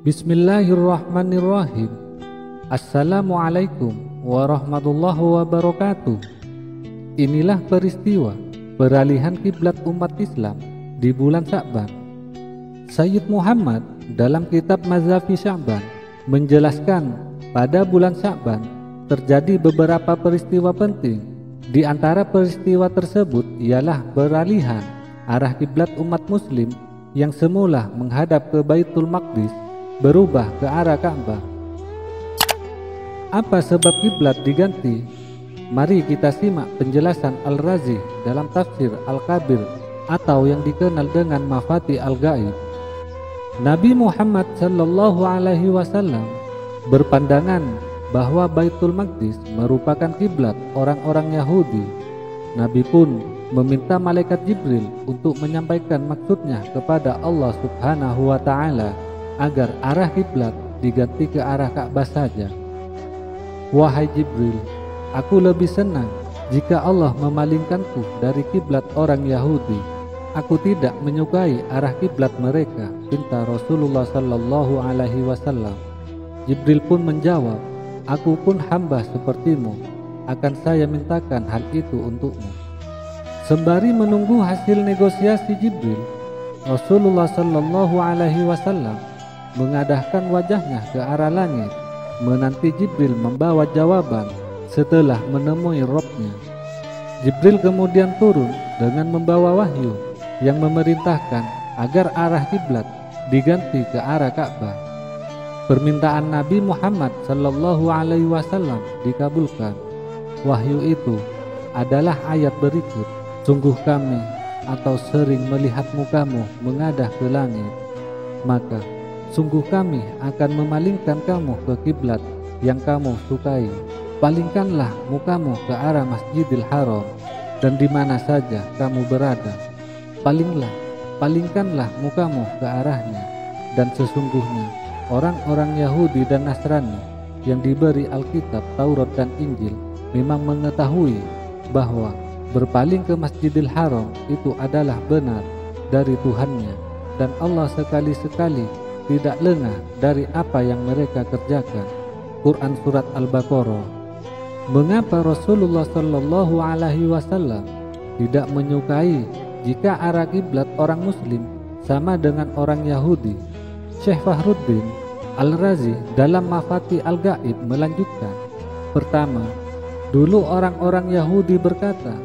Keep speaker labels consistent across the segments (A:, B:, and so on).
A: Bismillahirrahmanirrahim. Assalamualaikum warahmatullahi wabarakatuh. Inilah peristiwa peralihan kiblat umat Islam di bulan Sya'ban. Sayyid Muhammad dalam kitab Mazafi Sya'ban menjelaskan pada bulan Sya'ban terjadi beberapa peristiwa penting. Di antara peristiwa tersebut ialah peralihan arah kiblat umat muslim yang semula menghadap ke Baitul Maqdis berubah ke arah Ka'bah. Apa sebab kiblat diganti? Mari kita simak penjelasan Al-Razi dalam tafsir Al-Kabir atau yang dikenal dengan Mafati Al-Ghaib. Nabi Muhammad sallallahu alaihi wasallam berpandangan bahwa Baitul Maqdis merupakan kiblat orang-orang Yahudi. Nabi pun meminta malaikat Jibril untuk menyampaikan maksudnya kepada Allah Subhanahu wa taala agar arah kiblat diganti ke arah Ka'bah saja. Wahai Jibril, aku lebih senang jika Allah memalingkanku dari kiblat orang Yahudi. Aku tidak menyukai arah kiblat mereka, pinta Rasulullah sallallahu alaihi wasallam. Jibril pun menjawab, aku pun hamba sepertimu, akan saya mintakan hal itu untukmu. Sembari menunggu hasil negosiasi Jibril, Rasulullah sallallahu alaihi wasallam mengadahkan wajahnya ke arah langit, menanti Jibril membawa jawaban setelah menemui Rabb-nya. Jibril kemudian turun dengan membawa wahyu yang memerintahkan agar arah kiblat diganti ke arah Ka'bah. Permintaan Nabi Muhammad sallallahu alaihi wasallam dikabulkan. Wahyu itu adalah ayat berikut, sungguh kami atau sering melihat mukamu mengadah ke langit, maka sungguh kami akan memalingkan kamu ke kiblat yang kamu sukai. Palingkanlah mukamu ke arah Masjidil Haram dan di mana saja kamu berada. Palingkanlah mukamu ke arahnya. Dan sesungguhnya orang-orang Yahudi dan Nasrani yang diberi Alkitab, Taurat dan Injil memang mengetahui bahwa berpaling ke Masjidil Haram itu adalah benar dari Tuhannya, dan Allah sekali-sekali tidak lengah dari apa yang mereka kerjakan. Quran Surat Al-Baqarah. Mengapa Rasulullah sallallahu alaihi wasallam tidak menyukai jika arah kiblat orang muslim sama dengan orang Yahudi? Syekh Fahruddin Al-Razi dalam Mafati Al-Ghaib melanjutkan, pertama, dulu orang-orang Yahudi berkata,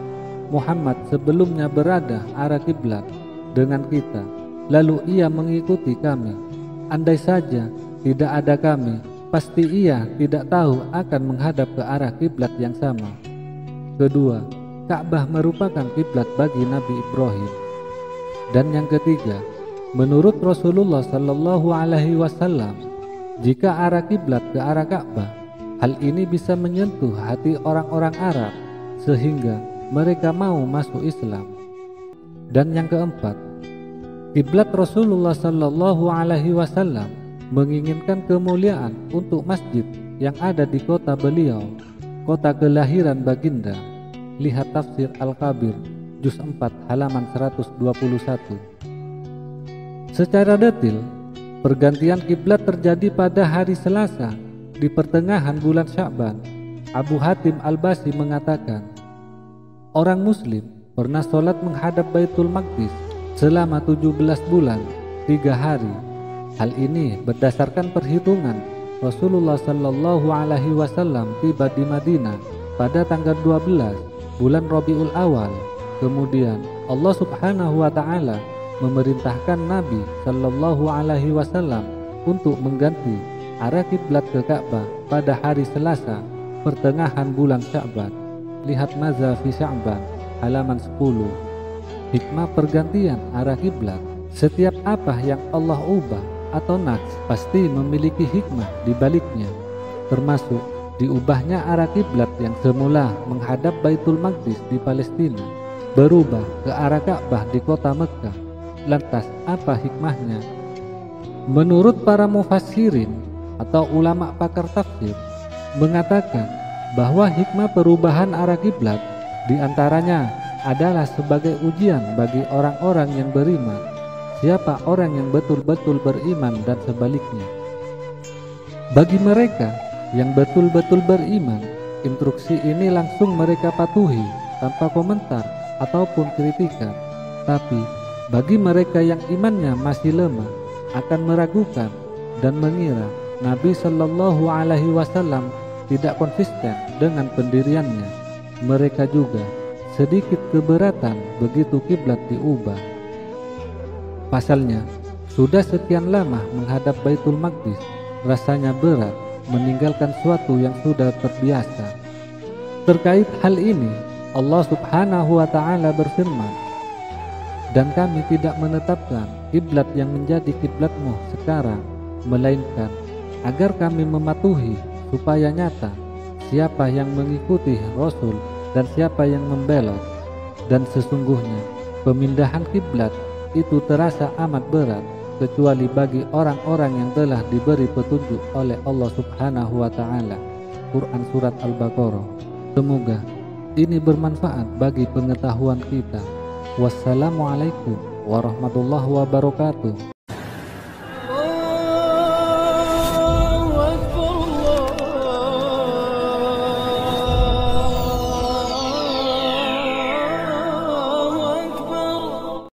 A: Muhammad sebelumnya berada arah kiblat dengan kita, lalu ia mengikuti kami. Andai saja tidak ada kami, pasti ia tidak tahu akan menghadap ke arah kiblat yang sama. Kedua, Ka'bah merupakan kiblat bagi Nabi Ibrahim. Dan yang ketiga, menurut Rasulullah sallallahu alaihi wasallam, jika arah kiblat ke arah Ka'bah, hal ini bisa menyentuh hati orang-orang Arab sehingga mereka mau masuk Islam. Dan yang keempat, kiblat Rasulullah sallallahu alaihi wasallam menginginkan kemuliaan untuk masjid yang ada di kota beliau, kota kelahiran baginda. Lihat tafsir Al-Kabir juz 4 halaman 121. Secara detail, pergantian kiblat terjadi pada hari Selasa di pertengahan bulan Sya'ban. Abu Hatim Al-Basi mengatakan, orang muslim pernah sholat menghadap Baitul Maqdis selama 17 bulan 3 hari. Hal ini berdasarkan perhitungan Rasulullah sallallahu alaihi wasallam tiba di Madinah pada tanggal 12 bulan Rabiul Awal. Kemudian Allah Subhanahu wa taala memerintahkan Nabi sallallahu alaihi wasallam untuk mengganti arah kiblat ke Ka'bah pada hari Selasa pertengahan bulan Sya'ban. Lihat Mazafi Sya'ban halaman 10. Hikmah pergantian arah kiblat. Setiap apa yang Allah ubah atau naks pasti memiliki hikmah di baliknya, termasuk diubahnya arah kiblat yang semula menghadap Baitul Maqdis di Palestina berubah ke arah Ka'bah di kota Mekkah. Lantas apa hikmahnya? Menurut para mufassirin atau ulama pakar tafsir mengatakan bahwa hikmah perubahan arah kiblat diantaranya adalah sebagai ujian bagi orang-orang yang beriman. Siapa orang yang betul-betul beriman dan sebaliknya. Bagi mereka yang betul-betul beriman, instruksi ini langsung mereka patuhi tanpa komentar ataupun kritikan. Tapi bagi mereka yang imannya masih lemah, akan meragukan dan mengira Nabi Shallallahu Alaihi Wasallam tidak konsisten dengan pendiriannya, mereka juga sedikit keberatan begitu kiblat diubah. Pasalnya, sudah sekian lama menghadap Baitul Maqdis, rasanya berat meninggalkan suatu yang sudah terbiasa. Terkait hal ini, Allah Subhanahu wa Ta'ala berfirman, "Dan kami tidak menetapkan kiblat yang menjadi kiblatmu sekarang, melainkan agar kami mematuhi supaya nyata siapa yang mengikuti Rasul dan siapa yang membelot. Dan sesungguhnya pemindahan kiblat itu terasa amat berat, kecuali bagi orang-orang yang telah diberi petunjuk oleh Allah Subhanahu wa Ta'ala." Quran Surat Al-Baqarah. Semoga ini bermanfaat bagi pengetahuan kita. Wassalamualaikum warahmatullahi wabarakatuh.